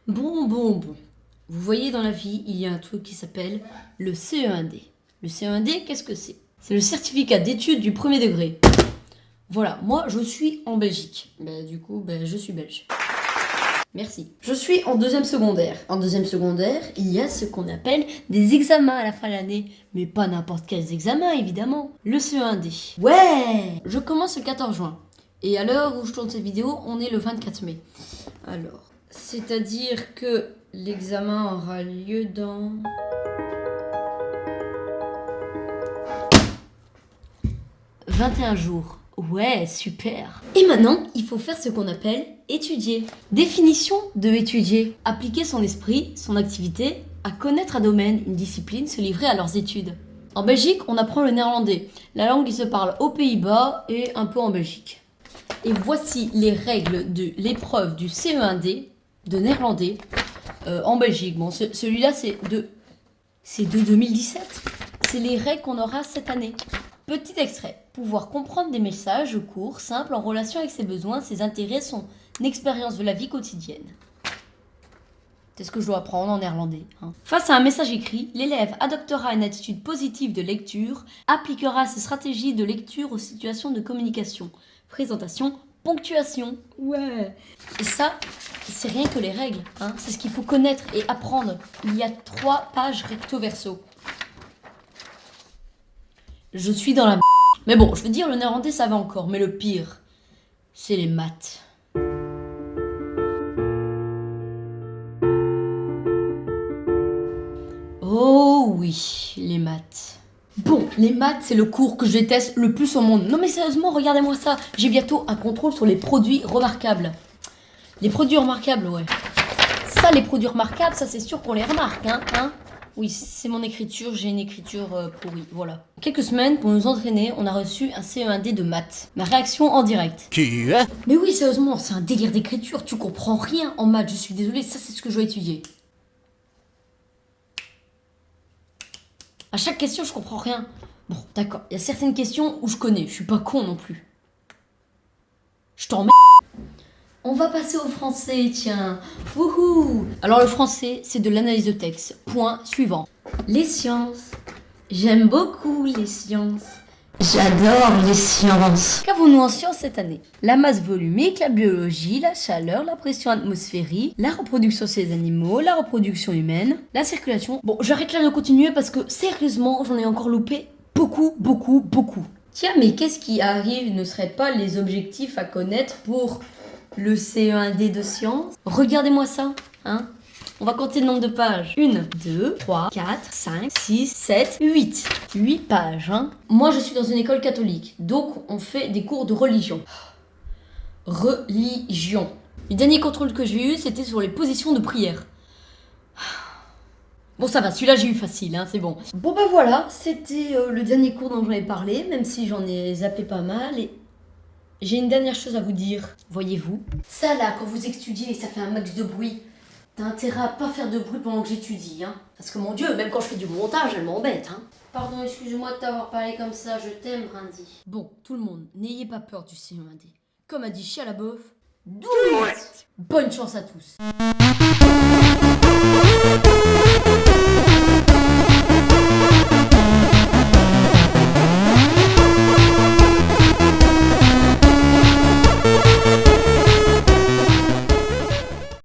Bon. Vous voyez, dans la vie, il y a un truc qui s'appelle le CE1D. Le CE1D, qu'est-ce que c'est? C'est le certificat d'études du premier degré. Voilà, moi, je suis en Belgique. Du coup, je suis belge. Merci. Je suis en deuxième secondaire. En deuxième secondaire, il y a ce qu'on appelle des examens à la fin de l'année. Mais pas n'importe quels examens, évidemment. Le CE1D. Ouais! Je commence le 14 juin. Et à l'heure où je tourne cette vidéo, on est le 24 mai. Alors, c'est-à-dire que l'examen aura lieu dans... 21 jours. Ouais, super. Et maintenant, il faut faire ce qu'on appelle étudier. Définition de étudier. Appliquer son esprit, son activité, à connaître un domaine, une discipline, se livrer à leurs études. En Belgique, on apprend le néerlandais. La langue qui se parle aux Pays-Bas et un peu en Belgique. Et voici les règles de l'épreuve du CE1D de néerlandais en Belgique. Bon, celui-là, c'est de 2017. C'est les règles qu'on aura cette année. Petit extrait. Pouvoir comprendre des messages courts, simples, en relation avec ses besoins, ses intérêts, son expérience de la vie quotidienne. C'est ce que je dois apprendre en néerlandais. Face à un message écrit, l'élève adoptera une attitude positive de lecture, appliquera ses stratégies de lecture aux situations de communication. Présentation, ponctuation. Ouais. Et ça, c'est rien que les règles. C'est ce qu'il faut connaître et apprendre. Il y a 3 pages recto verso. Je suis dans la... Mais bon, je veux dire, le néerlandais, ça va encore. Mais le pire, c'est les maths. Oh oui, les maths. Bon, les maths, c'est le cours que je déteste le plus au monde. Non mais sérieusement, regardez-moi ça. J'ai bientôt un contrôle sur les produits remarquables. Les produits remarquables, ouais. Ça, les produits remarquables, ça c'est sûr qu'on les remarque, Oui, c'est mon écriture, j'ai une écriture pourrie, voilà. Quelques semaines, pour nous entraîner, on a reçu un CE1D de maths. Ma réaction en direct. Qui est? Mais oui, sérieusement, c'est un délire d'écriture, tu comprends rien en maths, je suis désolée, ça c'est ce que je dois étudier. À chaque question, je comprends rien. Bon, d'accord, il y a certaines questions où je connais, je suis pas con non plus. Je t'en mets. On va passer au français, tiens. Wouhou! Alors le français, c'est de l'analyse de texte. Point suivant. Les sciences. J'aime beaucoup les sciences. J'adore les sciences. Qu'avons-nous en sciences cette année? La masse volumique, la biologie, la chaleur, la pression atmosphérique, la reproduction chez les animaux, la reproduction humaine, la circulation. Bon, j'arrête là de continuer parce que sérieusement, j'en ai encore loupé beaucoup. Tiens, mais qu'est-ce qui arrive ne serait pas les objectifs à connaître pour le CE1D de sciences? Regardez-moi ça, On va compter le nombre de pages. 1, 2, 3, 4, 5, 6, 7, 8. 8 pages, Moi, je suis dans une école catholique, donc on fait des cours de religion. Religion. Le dernier contrôle que j'ai eu, c'était sur les positions de prière. Bon, ça va, celui-là j'ai eu facile, c'est bon. Bon, voilà, c'était le dernier cours dont j'en ai parlé, même si j'en ai zappé pas mal. Et j'ai une dernière chose à vous dire. Voyez-vous, ça là, quand vous étudiez, ça fait un max de bruit. T'as intérêt à pas faire de bruit pendant que j'étudie, Parce que mon Dieu, même quand je fais du montage, elle m'embête, Pardon, excuse-moi de t'avoir parlé comme ça, je t'aime, Brandy. Bon, tout le monde, n'ayez pas peur du CE1D. Comme a dit Chia la boeuf, do it! Bonne chance à tous.